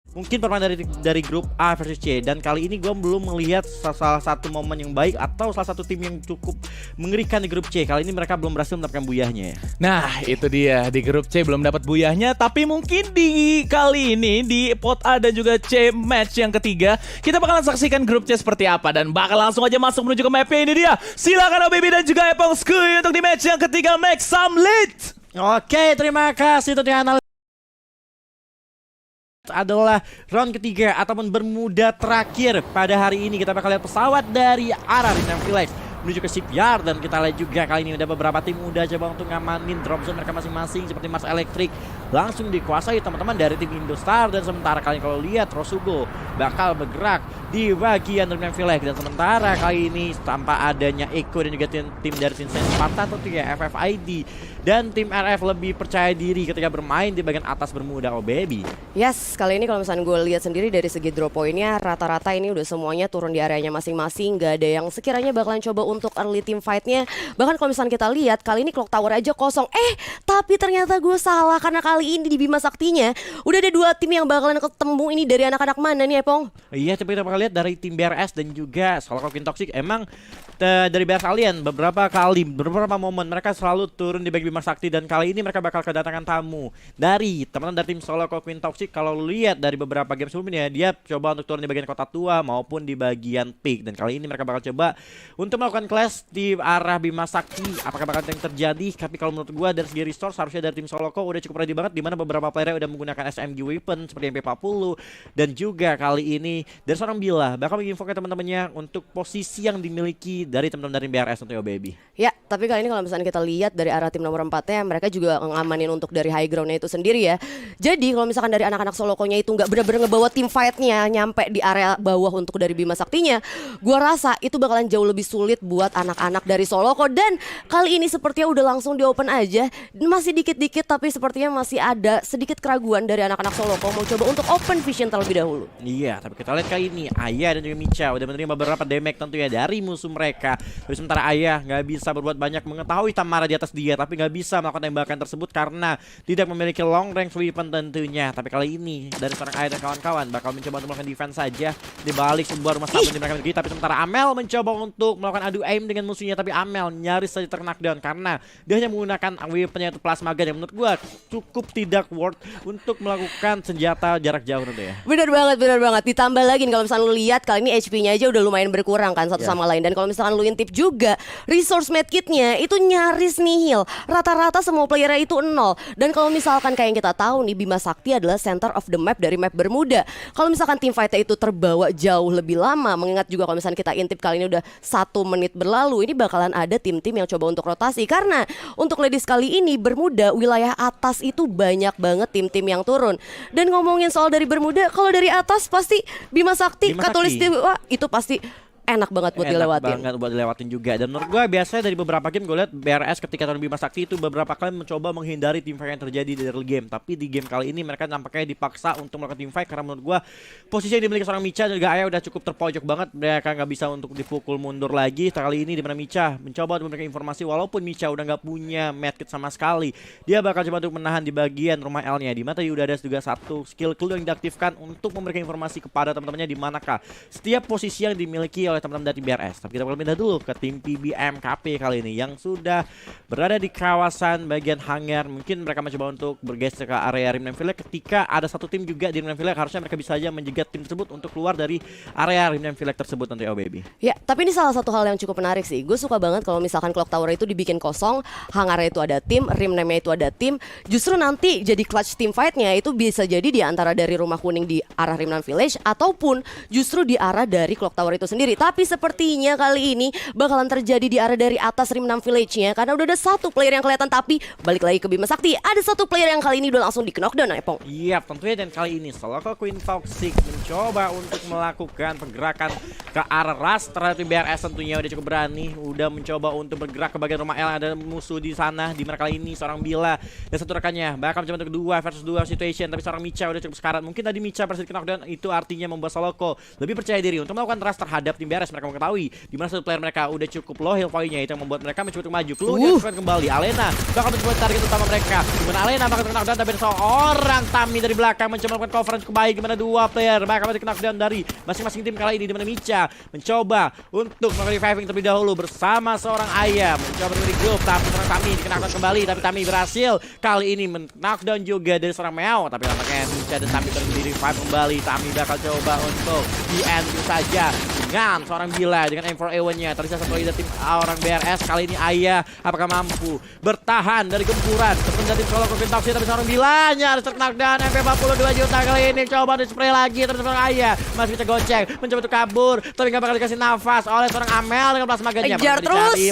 Mungkin permainan dari grup A versus C, dan kali ini gue belum melihat salah satu momen yang baik atau salah satu tim yang cukup mengerikan di grup C. Kali ini mereka belum berhasil mendapatkan buyahnya ya. Nah itu dia, di grup C belum dapat buyahnya, tapi mungkin di kali ini di pot A dan juga C match yang ketiga kita bakalan saksikan grup C seperti apa, dan bakal langsung aja masuk menuju ke mapnya. Ini dia, silakan OBB dan juga Epong Skuy untuk di match yang ketiga, make some lead. Oke, terima kasih untuk analis. Adalah round ketiga ataupun bermuda terakhir pada hari ini. Kita bakal lihat pesawat dari arah Rinam Village menuju ke shipyard, dan kita lihat juga kali ini ada beberapa tim muda coba untuk ngamanin drop zone mereka masing-masing, seperti Mars Electric langsung dikuasai teman-teman dari tim Indostar, dan sementara kali ini kalau lihat Rosugo bakal bergerak di bagian Rinam Village, dan sementara kali ini tanpa adanya Eko dan juga tim dari Vincent Spartan tentu ya FFID dan tim RF lebih percaya diri ketika bermain di bagian atas bermuda. Oh baby. Yes, kali ini kalau misalnya gue lihat sendiri dari segi drop pointnya, rata-rata ini udah semuanya turun di areanya masing-masing. Gak ada yang sekiranya bakalan coba untuk early team fight-nya. Bahkan kalau misalnya kita lihat, kali ini clock tower aja kosong. Tapi ternyata gue salah, karena kali ini di Bima Saktinya udah ada dua tim yang bakalan ketemu. Ini dari anak-anak mana nih Epong? Iya, tapi kita bakal lihat dari tim BRS dan juga Soloko Queen Toxic. Emang dari BRS Alien beberapa momen mereka selalu turun di bagian Bima Sakti, dan kali ini mereka bakal kedatangan tamu dari teman-teman dari tim Soloko Queen Toxic. Kalau lu lihat dari beberapa game sebelumnya, dia coba untuk turun di bagian kota tua maupun di bagian peak, dan kali ini mereka bakal coba untuk melakukan clash di arah Bima Sakti. Apakah bakal yang terjadi? Tapi kalau menurut gua dari segi resource harusnya dari tim Soloko udah cukup ready banget, dimana beberapa player udah menggunakan SMG weapon seperti MP40, dan juga kali ini dari seorang Bila bakal menginfo ke teman-temannya untuk posisi yang dimiliki dari teman-teman dari BRS untuk baby. Ya, tapi kali ini kalau misalnya kita lihat dari arah tim nomor 4-nya, mereka juga ngamanin untuk dari high ground-nya itu sendiri ya. Jadi kalau misalkan dari anak-anak Solokonya itu nggak benar-benar ngebawa tim fight-nya nyampe di area bawah untuk dari Bima Saktinya, gua rasa itu bakalan jauh lebih sulit buat anak-anak dari Soloko. Dan kali ini sepertinya udah langsung di open aja, masih dikit-dikit tapi sepertinya masih ada sedikit keraguan dari anak-anak Soloko mau coba untuk open vision terlebih dahulu. Iya, tapi kita lihat kali ini Ayah dan juga Micha udah menerima beberapa damage tentu ya dari musuh mereka. Tapi sementara Ayah nggak bisa berbuat banyak, mengetahui Tamara di atas dia, tapi nggak bisa melakukan tembakan tersebut karena tidak memiliki long range weapon tentunya. Tapi kali ini dari seorang Ayah dan kawan-kawan bakal mencoba untuk melakukan defense saja di balik sebuah rumah sabun di mereka miliki. Tapi sementara Amel mencoba untuk melakukan adu aim dengan musuhnya, tapi Amel nyaris saja terknockdown karena dia hanya menggunakan weaponnya itu plasma gun yang menurut gua cukup tidak worth untuk melakukan senjata jarak jauh tentu ya. Bener banget. Ditambah lagi kalau misalnya lu lihat kali ini HP-nya aja udah lumayan berkurang kan satu sama lain. Dan kalau misalkan lu intip juga resource medkitnya itu nyaris nihil. Rata-rata semua playernya itu 0. Dan kalau misalkan kayak yang kita tahu nih, Bima Sakti adalah center of the map dari map bermuda. Kalau misalkan tim fight-nya itu terbawa jauh lebih lama, mengingat juga kalau misalkan kita intip kali ini udah 1 menit berlalu, ini bakalan ada tim-tim yang coba untuk rotasi. Karena untuk ladies kali ini bermuda wilayah atas itu banyak banget tim-tim yang turun. Dan ngomongin soal dari bermuda, kalau dari atas pasti Bima Sakti, Katulistiwa itu pasti enak banget buat dilewatin juga. Dan menurut gue biasanya dari beberapa game gue lihat BRS ketika turun Bima Sakti itu beberapa kali mencoba menghindari team fight yang terjadi di early game. Tapi di game kali ini mereka nampaknya dipaksa untuk melakukan team fight, karena menurut gue posisi yang dimiliki seorang Micha dan juga Ayah udah cukup terpojok banget. Mereka nggak bisa untuk dipukul mundur lagi. Kali ini di mana Micha mencoba untuk memberikan informasi, walaupun Micha udah nggak punya medkit sama sekali, dia bakal coba untuk menahan di bagian rumah L-nya, di mana tadi udah ada juga satu skill clue yang diaktifkan untuk memberikan informasi kepada teman-temannya di manakah setiap posisi yang dimiliki oleh teman-teman dari BRS. Tapi kita bakal pindah dulu ke tim PBMKP kali ini yang sudah berada di kawasan bagian hangar. Mungkin mereka mencoba untuk bergeser ke area Rimnam Village ketika ada satu tim juga di Rimnam Village. Harusnya mereka bisa saja menjegat tim tersebut untuk keluar dari area Rimnam Village tersebut nanti, oh baby. Ya, tapi ini salah satu hal yang cukup menarik sih. Gue suka banget kalau misalkan clock tower itu dibikin kosong, hangarnya itu ada tim, Rimnamnya itu ada tim. Justru nanti jadi clutch team fight-nya itu bisa jadi di antara dari rumah kuning di arah Rimnam Village ataupun justru di arah dari clock tower itu sendiri. Tapi sepertinya kali ini bakalan terjadi di arah dari atas Rimnam Village-nya, karena udah ada satu player yang kelihatan. Tapi balik lagi ke Bima Sakti, ada satu player yang kali ini udah langsung di knockdown, Epong. Iya, tentunya. Dan kali ini Soloko Queen Toxic mencoba untuk melakukan pergerakan ke arah ras terhadap BRS. Tentunya udah cukup berani, udah mencoba untuk bergerak ke bagian rumah L. Ada musuh di sana, di mana kali ini seorang Bila dan satu rekannya bakal mencoba untuk 2 versus 2 situation. Tapi seorang Micha udah cukup sekarat. Mungkin tadi Micha berhasil knockdown, itu artinya membuat Soloko lebih percaya diri untuk melakukan ras terhadap tim BRS. BRS mereka mengetahui di mana satu player mereka udah cukup low heal point-nya, itu yang membuat mereka mencoba untuk maju. Keluar kembali Alena bakal mencoba target utama mereka. Gimana Alena bakal kena knockdown tapi seorang Tami dari belakang mencoba melakukan coverage kembali. Gimana dua player bakal kena knockdown dari masing-masing tim kali ini, di mana Micha mencoba untuk melakukan reviving terlebih dahulu bersama seorang Ayam mencoba dari grup, tapi seorang Tami dikena knockdown kembali, tapi Tami berhasil kali ini knockdown juga dari seorang Meow, tapi nampaknya Micha dan Tami terus di revive kembali. Tami bakal coba untuk di end saja dengan seorang Bila dengan M4A1-nya. Tersisa satu lagi dari tim orang BRS. Kali ini Ayah apakah mampu bertahan dari gempuran sebenarnya tim solo Covid Toxic, tapi seorang Bilanya harus knockdown. MP42 juta kali ini coba di spray lagi, terus seorang Ayah masih bisa gocek mencoba untuk kabur, tapi nggak bakal dikasih nafas oleh seorang Amel dengan plasma ganja.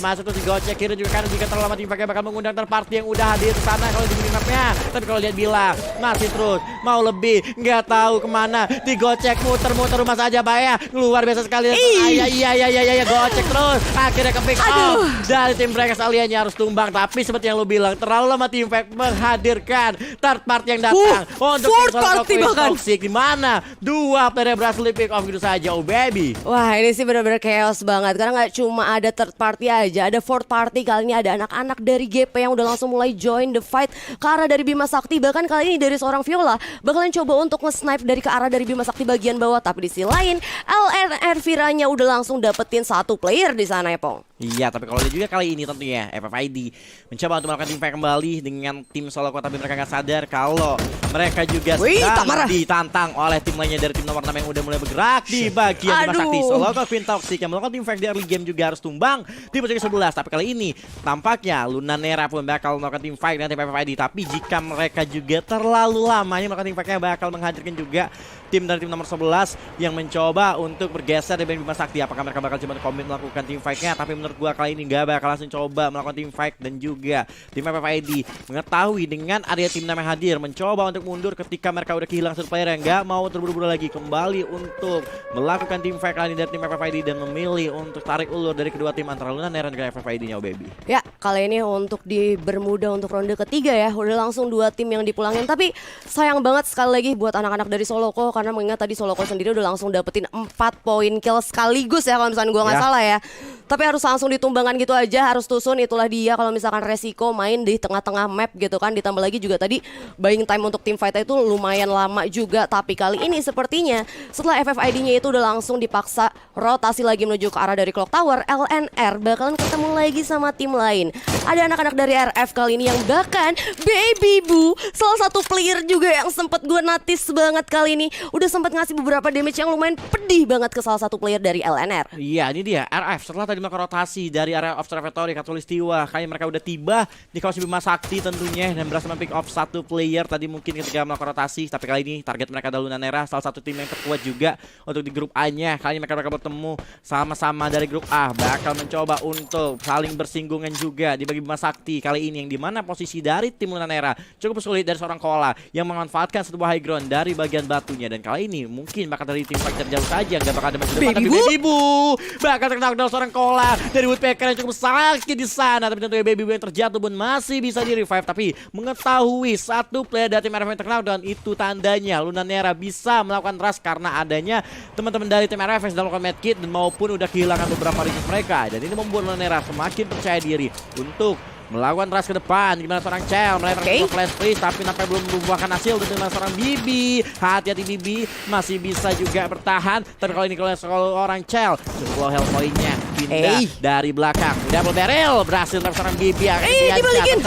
Masuk terus digocek kiri juga, karena jika terlalu lama tim bakal mengundang third party yang udah hadir di sana kalau di minimapnya. Tapi kalau lihat Bila masih terus mau lebih, nggak tahu kemana, digocek muter-muter rumah saja Baya. Luar biasa sekali. Iya, gocek terus. Akhirnya ke pick off dari tim Breakers. Aliannya harus tumbang, tapi seperti yang lu bilang terlalu lama tim Fact menghadirkan third party yang datang untuk fourth party bahkan. Toxic, di mana dua player berhasil di pick off gitu saja. Oh baby. Wah, ini sih benar-benar chaos banget karena nggak cuma ada third party aja, ada fourth party. Kali ini ada anak-anak dari GP yang udah langsung mulai join the fight ke arah dari Bima Sakti. Bahkan kali ini dari seorang Viola bakalan coba untuk nge-snipe dari ke arah dari Bima Sakti bagian bawah. Tapi di sisi lain LNR Viranya udah langsung dapetin satu player di sana ya Pong. Iya, tapi kalau dia juga kali ini tentunya FFID mencoba untuk melakukan tim fight kembali dengan tim solo kota, tapi mereka nggak sadar kalau mereka juga sedang ditantang oleh tim lainnya dari tim nomor 6 yang udah mulai bergerak di bagian Bima Sakti. Solo Queen Toxic yang melakukan tim fight di early game juga harus tumbang di posisi 11. Tapi kali ini tampaknya Lunanera pun bakal melakukan tim fight dengan tim FFID. Tapi jika mereka juga terlalu lamanya melakukan tim fightnya, bakal menghadirkan juga tim dari tim nomor 11 yang mencoba untuk bergeser dari Bima Sakti. Apakah mereka bakal coba komit melakukan tim fight-nya? Tapi menurut gua kali ini nggak bakal langsung coba melakukan tim fight. Dan juga tim FFID mengetahui dengan area tim yang hadir, mencoba untuk mundur ketika mereka udah kehilangan satu player yang nggak mau terburu-buru lagi kembali untuk melakukan tim fight kali ini dari tim FFID, dan memilih untuk tarik ulur dari kedua tim antara Lunanera dan juga FFID-nya. Oh baby. Ya, kali ini untuk di Bermuda untuk ronde ketiga ya, udah langsung dua tim yang dipulangin. Tapi sayang banget sekali lagi buat anak-anak dari Soloko, karena mengingat tadi Soloko sendiri udah langsung dapetin 4 poin kill sekaligus ya kalau misalkan gue nggak salah ya. Tapi harus langsung ditumbangkan gitu aja, harus tusun. Itulah dia kalau misalkan resiko main di tengah-tengah map gitu kan. Ditambah lagi juga tadi buying time untuk tim fight itu lumayan lama juga. Tapi kali ini sepertinya setelah FFID-nya itu udah langsung dipaksa rotasi lagi menuju ke arah dari Clock Tower, LNR bakalan ketemu lagi sama tim lain. Ada anak-anak dari RF kali ini yang bahkan Baby Boo, salah satu player juga yang sempet gue notice banget kali ini, udah sempat ngasih beberapa damage yang lumayan pedih banget ke salah satu player dari LNR. Iya, ini dia RF setelah tadi melakukan rotasi dari area observatory Katulistiwa. Kayaknya mereka udah tiba di kawasan Bima Sakti tentunya, dan berhasil pick off satu player tadi mungkin ketika melakukan rotasi. Tapi kali ini target mereka adalah Lunanera, salah satu tim yang terkuat juga untuk di grup A-nya. Kali ini mereka bakal bertemu sama-sama dari grup A, bakal mencoba untuk saling bersinggungan juga di bagi Bima Sakti kali ini, yang dimana posisi dari tim Lunanera cukup sulit dari seorang Koala yang memanfaatkan sebuah high ground dari bagian batunya. Dan kali ini mungkin bakal dari tim fighter jauh saja, nggak bakal ada masuk depan. Tapi Baby Boo bakal terkena seorang Koala dari Woodpecker yang cukup sakit di sana. Tapi tentunya Baby Boo yang terjatuh pun masih bisa di revive. Tapi mengetahui satu player dari tim RF yang terkena, dan itu tandanya Lunanera bisa melakukan rush karena adanya teman-teman dari tim RF yang sedang melakukan medkit dan maupun udah kehilangan beberapa resource mereka. Dan ini membuat Lunanera semakin percaya diri untuk melakukan rush ke depan. Gimana seorang Cel melakukan flash freeze, tapi nampaknya belum membuahkan hasil. Dengan seorang Bibi, hati-hati Bibi masih bisa juga bertahan. Tapi kalau ini kalau orang Cel cukup health point-nya pindah dari belakang. Double barrel berhasil dari seorang Bibi. Dibalikin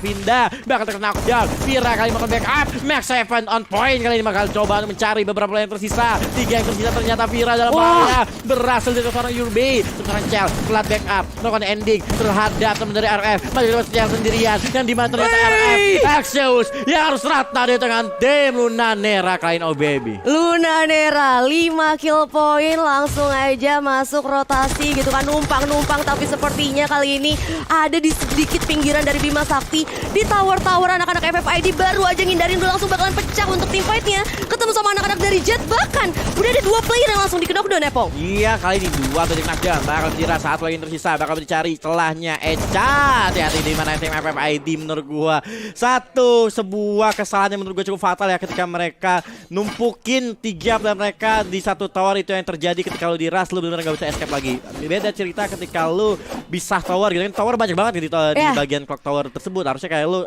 Vinda bakal terkena knockdown. Vira kali bakal backup. Max 7 on point. Kali ini bakal coba untuk mencari beberapa yang tersisa. 3 yang tersisa ternyata Vira dalam bahaya. Berhasil dari seorang Yurbi. Seorang Cel pelat backup melakukan ending terhadap teman dari RF. Masih dapat sendirian, yang dimana ternyata RF Axios yang harus rata di tangan tim Lunanera kali ini. Oh baby, Lunanera 5 kill point langsung aja masuk rotasi gitu kan, numpang-numpang. Tapi sepertinya kali ini ada di sedikit pinggiran dari Bima Sakti. Di tower-tower anak-anak FFID baru aja ngindarin, udah langsung bakalan pecah untuk tim fight-nya. Ketemu sama anak-anak dari Jet, bahkan udah ada 2 player yang langsung di knockdown ya Pong. Iya, kali ini 2 dari knockdown bakal dikira, 1 lagi yang tersisa bakal dicari celahnya Echa. lihat ini mana tim FFID menurut gua sebuah kesalahan yang menurut gua cukup fatal ya ketika mereka numpukin 3 player mereka di satu tower. Itu yang terjadi ketika lu di rush, lu benar-benar gak bisa escape lagi. Beda cerita ketika lu bisa tower gitu kan, tower banyak banget di bagian clock tower tersebut. Harusnya kayak lu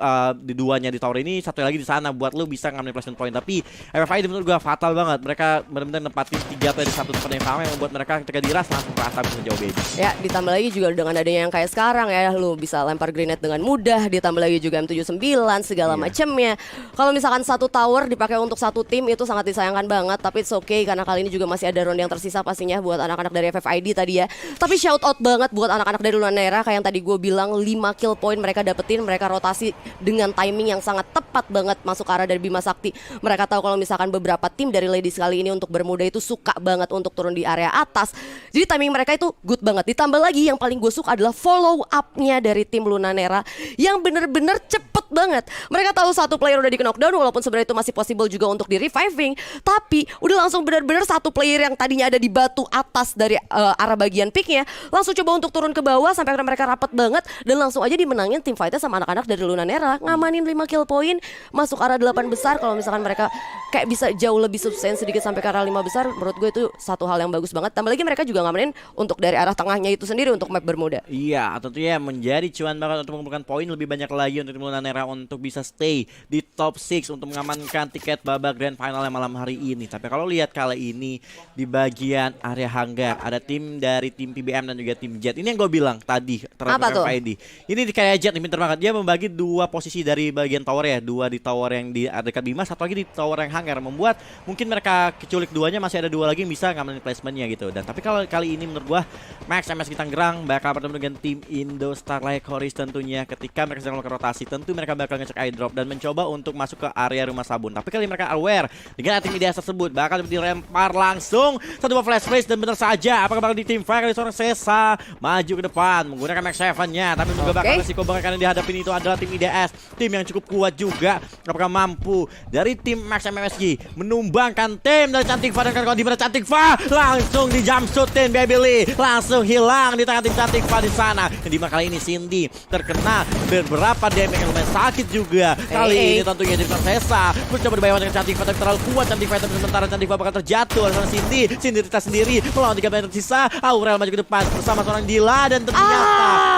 di duanya di tower ini, satu lagi di sana buat lu bisa ngambil placement point. Tapi FFID menurut gua fatal banget. Mereka benar-benar nempatin 3 player di satu tempat yang sama yang membuat mereka ketika di rush langsung kerasa bisa jauh baby. Ya, ditambah lagi juga dengan adanya yang kayak sekarang ya, lu bisa lempar grenade dengan mudah, ditambah lagi juga M79 segala macemnya. Kalau misalkan satu tower dipakai untuk satu tim itu sangat disayangkan banget, tapi it's okay karena kali ini juga masih ada round yang tersisa pastinya buat anak-anak dari FFID tadi ya. Tapi shout out banget buat anak-anak dari Lunanera kayak yang tadi gue bilang 5 kill point mereka dapetin, mereka rotasi dengan timing yang sangat tepat banget masuk ke arah dari Bima Sakti. Mereka tahu kalau misalkan beberapa tim dari Ladies kali ini untuk bermuda itu suka banget untuk turun di area atas. Jadi timing mereka itu good banget. Ditambah lagi yang paling gue suka adalah follow up-nya dari tim Lunanera yang bener-bener cepet banget. Mereka tahu satu player udah di knockdown walaupun sebenarnya itu masih possible juga untuk di reviving, tapi udah langsung bener-bener satu player yang tadinya ada di batu atas dari arah bagian picknya langsung coba untuk turun ke bawah sampai mereka rapet banget dan langsung aja dimenangin tim fightnya sama anak-anak dari Lunanera, ngamanin 5 kill point, masuk arah 8 besar. Kalau misalkan mereka kayak bisa jauh lebih sustain sedikit sampai ke arah 5 besar, menurut gue itu satu hal yang bagus banget. Tambah lagi mereka juga ngamanin untuk dari arah tengahnya itu sendiri untuk map Bermuda. Iya, tentunya menjadi cuan banget untuk mengumpulkan poin lebih banyak lagi untuk tim Lunanera untuk bisa stay di top 6 untuk mengamankan tiket babak grand final malam hari ini. Tapi kalau lihat kali ini di bagian area hanggar ada tim dari tim PBM dan juga tim Jet. Ini yang gue bilang tadi terhadap FID. Ini di kayak Jet nih, pinter banget. Dia membagi 2 posisi dari bagian tower ya, 2 di tower yang di dekat Bima, satu lagi di tower yang hanggar, membuat mungkin mereka keculik duanya masih ada 2 lagi yang bisa ngambilin placementnya gitu. Dan tapi kalau kali ini menurut gua Max MSG Tangerang bakal bertemu dengan tim Indo Starlight Chorus tentunya. Ketika mereka sedang melakukan rotasi, tentu mereka bakal ngecek airdrop dan mencoba untuk masuk ke area rumah sabun. Tapi kali mereka aware dengan tim IDS tersebut bakal dilempar langsung satu buah flash freeze dan benar saja apakah bakal di tim fight kali seorang Sesa maju ke depan menggunakan Max 7-nya, tapi juga bakal resiko bakal yang dihadapin itu adalah tim IDS, tim yang cukup kuat juga. Apakah mampu dari tim Max MSG menumbangkan tim dari Cantik Fa, dan kalau di mana Cantik Fa langsung di jumpshootin Baby Lee, langsung hilang di tangan tim Cantik Fa di sana. Dan di kali ini Cindy terkena beberapa damage yang lumayan sakit juga. Kali ini tentunya di Sesa mencoba dibayar dengan Cantik Fa, tapi terlalu kuat Cantik Fa, tapi sementara Cantik Fa bakal terjatuh oleh Cindy. Cindy kita sendiri melawan 3 player tersisa. Aurel maju ke depan bersama seorang Dila dan ternyata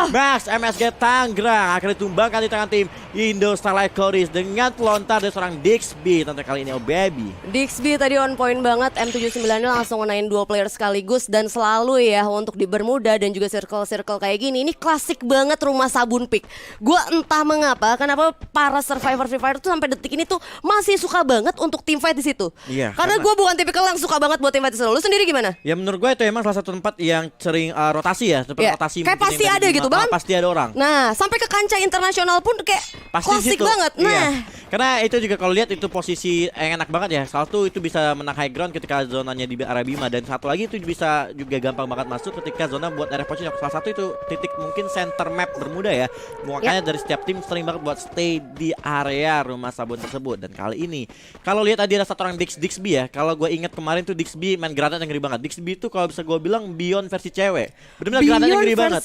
Max MSG Tangerang akhirnya ditumbangkan di tangan tim Indo Starlight Chorus dengan pelontar dari seorang Dixby. Tentu kali ini Baby. Dixby tadi on point banget, M79-nya langsung ngenain 2 player sekaligus dan selalu ya untuk di Bermuda dan juga circle-circle kayak gini. Ini klasik banget rumah sabun pick. Gua entah mengapa kenapa para survivor Free Fire tuh sampai detik ini tuh masih suka banget untuk team fight di situ. Iya. Karena gue bukan tipikal yang suka banget buat team fight di situ. Lu sendiri gimana? Ya menurut gue itu emang salah satu tempat yang sering rotasi ya, tempat rotasi. Kayak pasti ada gitu bang. Pasti ada orang. Nah sampai ke kancah internasional pun kayak pasti klasik banget. Nah, iya. Karena itu juga kalau lihat itu posisi yang enak banget ya. Satu itu bisa menang high ground ketika zonanya di area Bima, dan satu lagi itu bisa juga gampang banget masuk ketika zona buat area posisi. Salah satu itu titik mungkin center map Bermuda ya. Makanya dari setiap tim sering banget buat stay di area rumah sabun tersebut. Dan kali ini kalau lihat tadi ada satu orang Dixby ya. Kalau gue ingat kemarin tuh Dixby main granat yang ngeri banget. Dixby itu kalau bisa gue bilang Beyond versi cewek. Benar-benar granatnya ngeri banget.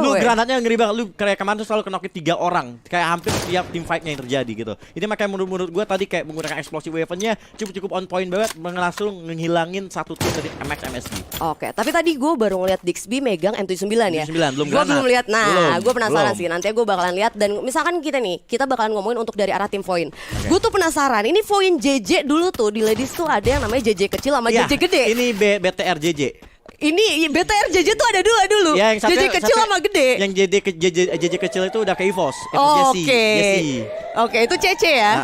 Lu granatnya ngeri banget. Lu kayak kemarin tuh selalu kenokin 3 orang. Kayak hampir setiap tim fight-nya yang terjadi gitu. Ini makanya menurut gue tadi kayak menggunakan explosive weapon-nya cukup on point banget, langsung menghilangin satu tim dari MX MSG. Oke, tapi tadi gue baru ngeliat Dixby megang M79 ya. Belum gue belum lihat. Nah, gue penasaran belum. sih. Nanti gue bakalan lihat. Dan misalkan kita bakalan ngomongin untuk dari arah tim Voin. Gue tuh penasaran. Ini Voin JJ dulu tuh di Ladies tuh ada yang namanya JJ kecil sama JJ gede. Ini BTR JJ. Ini BTR JJ tuh ada dua dulu. Ya, yang JJ kecil sama gede. Yang JJ kecil itu udah ke EVOS. Oke, itu CC ya.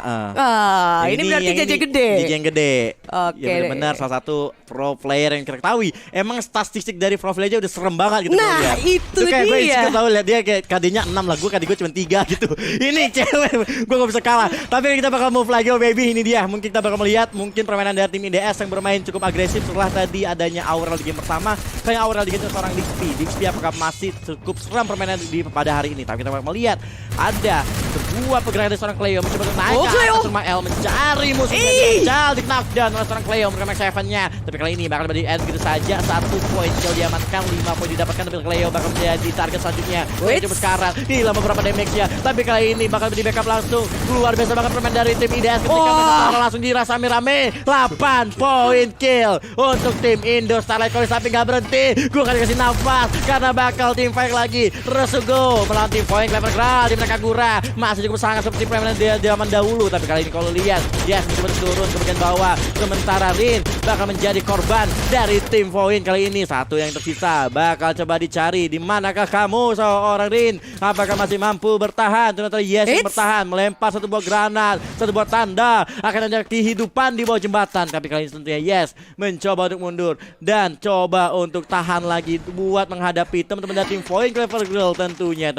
Ini berarti JJ gede. JJ yang gede. Oke. Ya benar salah satu pro player yang kita ketahui. Emang statistik dari pro player aja udah serem banget gitu. Nah, itu kayak gue dia. Gue tahu lihat dia kayak KD-nya 6 lah, KD gue cuma 3 gitu. Ini cewek, gue gak bisa kalah. Tapi kita bakal move lagi baby, ini dia. Mungkin kita bakal melihat permainan dari tim IDS yang bermain cukup agresif setelah tadi adanya Aurel di game pertama. sama kayak Aurel diganti seorang Dixby apakah masih cukup seram permainan pada hari ini. Tapi kita bakal melihat ada sebuah pergerakan dari seorang Cleo mencoba untuk naik ke atas rumah L mencari musuhnya Jal di knockdown oleh seorang Cleo merekam X7-nya. Tapi kali ini bakal di end gitu saja, 1 poin Jal diamankan, 5 poin didapatkan, tapi Cleo bakal menjadi target selanjutnya. Coba sekarang hilang beberapa damage-nya, tapi kali ini bakal di backup langsung. Luar biasa banget permain dari tim IDS ketika mereka langsung dirasa rame-rame. 8 poin kill untuk tim Indo Starlight College, tapi gak berhenti. Gue akan kasih nafas karena bakal tim fight lagi. Resugo melawan tim point Clever Graal di mereka Kagura masih cukup sangat seperti permainan di zaman dahulu. Tapi kali ini kalau lihat Yes mencoba turun ke bagian bawah, sementara Rin bakal menjadi korban dari tim point kali ini. Satu yang tersisa bakal coba dicari. Di manakah kamu seorang Rin? Apakah masih mampu bertahan? Ternyata Yes yang bertahan, melempar satu buah granat, satu buah tanda akan ada kehidupan di bawah jembatan. Tapi kali ini tentunya Yes mencoba untuk mundur dan coba untuk tahan lagi buat menghadapi teman-teman dari tim point Clever Graal. Tentunya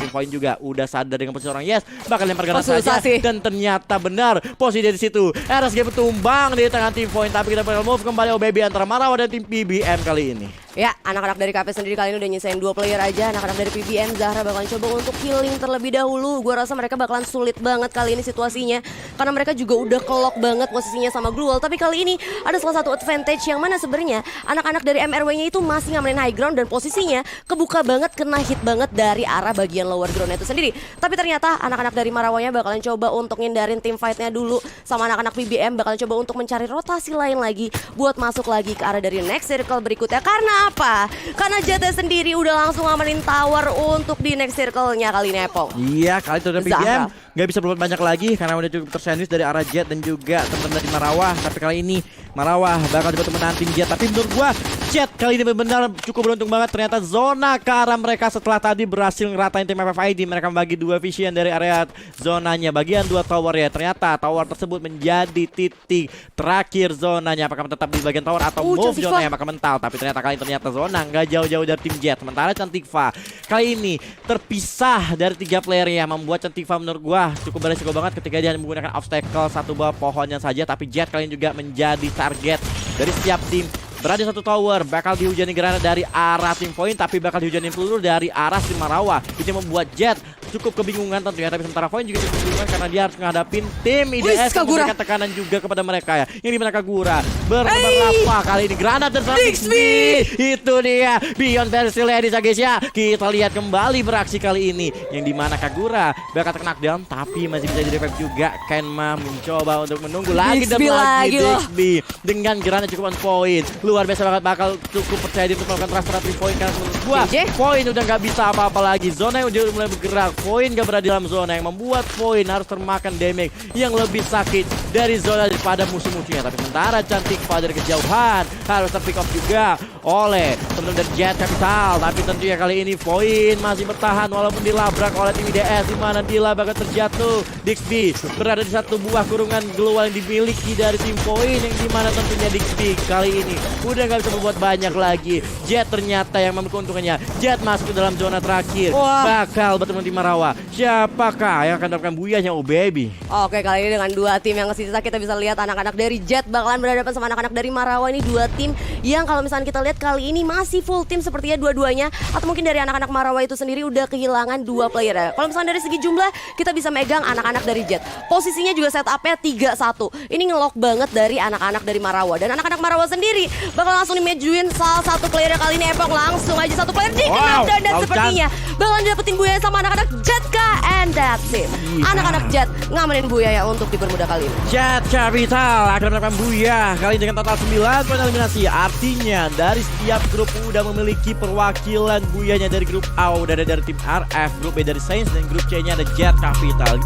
point juga udah sadar dengan posisi orang Yes bakal lempar granat saja dan ternyata benar posisi dari situ RSG bertumbang di tangan tim point. Tapi kita bakal move kembali OBB antara Marawa dan tim PBM kali ini. Ya, anak-anak dari KP sendiri kali ini udah nyesain 2 player aja. Anak-anak dari PBM, Zahra bakalan coba untuk healing terlebih dahulu. Gua rasa mereka bakalan sulit banget kali ini situasinya, karena mereka juga udah kelok banget posisinya sama Gruel. Tapi kali ini ada salah satu advantage yang mana sebenarnya anak-anak dari MRW-nya itu masih ngamanin high ground dan posisinya kebuka banget, kena hit banget dari arah bagian lower ground itu sendiri. Tapi ternyata anak-anak dari Marawanya bakalan coba untuk ngindarin tim fight-nya dulu, sama anak-anak PBM bakalan coba untuk mencari rotasi lain lagi buat masuk lagi ke arah dari next circle berikutnya. Karena apa? Karena Jet sendiri udah langsung ngamanin tower untuk di next circle-nya kali ini, Epong. Iya, kali itu dari PBM nggak bisa berbuat banyak lagi karena udah cukup tersandwich dari arah Jet dan juga teman-teman dari Marawah. Tapi kali ini Marawah bakal coba menanting Jet. Tapi menurut gua Jet kali ini benar-benar cukup beruntung banget. Ternyata zona ke arah mereka setelah tadi berhasil ngeratain tim FFID. Mereka membagi 2 vision dari area zonanya, bagian 2 tower ya. Ternyata tower tersebut menjadi titik terakhir zonanya. Apakah tetap di bagian tower atau move zonanya bakal mental. Tapi ternyata zona nggak jauh-jauh dari tim Jet. Sementara Cantikva kali ini terpisah dari 3 playernya, membuat Cantikva menurut gua cukup beresiko banget ketika dia menggunakan obstacle satu buah pohonnya saja. Tapi Jet kali ini juga menjadi target dari setiap tim. Berada di satu tower, bakal dihujani granat dari arah tim point, tapi bakal dihujani peluru dari arah tim Marawa. Itu membuat Jet cukup kebingungan tentunya. Tapi sementara Point juga cukup kebingungan karena dia harus menghadapin tim IDS yang memberikan tekanan juga kepada mereka ya. Yang dimana Kagura berapa kali ini granat dan Dixby. Itu dia Beyond versi Ladies guys ya. Kita lihat kembali beraksi kali ini, yang dimana Kagura bakal terkena knockdown tapi masih bisa di-revive juga. Kenma mencoba untuk menunggu lagi dan lagi Dixby dengan granat cukup on point. Luar biasa banget, bakal cukup percaya diri untuk melakukan transfer 3 point karena menurut gua Point udah nggak bisa apa-apa lagi. Zona yang udah mulai bergerak, Point gak berada di dalam zona, yang membuat Point harus termakan damage yang lebih sakit dari zona daripada musuh-musuhnya. Tapi sementara Cantikva dari kejauhan harus terpick off juga oleh teman dari Jet Capital. Tapi tentunya kali ini Point masih bertahan walaupun dilabrak oleh tim IDS, di mana Dila bakal terjatuh. Dixby berada di satu buah kurungan global yang dimiliki dari tim Point, yang dimana tentunya Dixby kali ini udah gak bisa berbuat banyak lagi. Jet ternyata yang memiliki keuntungannya. Jet masuk ke dalam zona terakhir. Bakal bertemu di Marawa. Siapakah yang akan dapatkan buyahnya? Oh baby. Oke, kali ini dengan 2 tim yang sisa kita bisa lihat anak-anak dari Jet bakalan berhadapan sama anak-anak dari Marawa. Ini 2 tim yang kalau misalnya kita lihat kali ini masih full tim sepertinya dua-duanya. Atau mungkin dari anak-anak Marawa itu sendiri udah kehilangan 2 player ya. Kalau misalnya dari segi jumlah kita bisa megang anak-anak dari Jet. Posisinya juga setupnya 3-1. Ini ngelok banget dari anak-anak dari Marawa. Dan anak-anak Marawa sendiri bakal langsung dimajuin salah satu player kali ini. Epong langsung aja satu player dikenal dan sepertinya bakalan dapetin buaya sama anak-anak Jet and that's it. Anak-anak Jet ngamanin buaya untuk dipermudah kali ini. Jet Capital akan mendapatkan buaya kali dengan total 9 poin eliminasi. Artinya dari setiap grup udah memiliki perwakilan buyanya. Dari grup A udah ada dari tim RF, grup B dari Saints, dan grup C nya ada Jet Capital.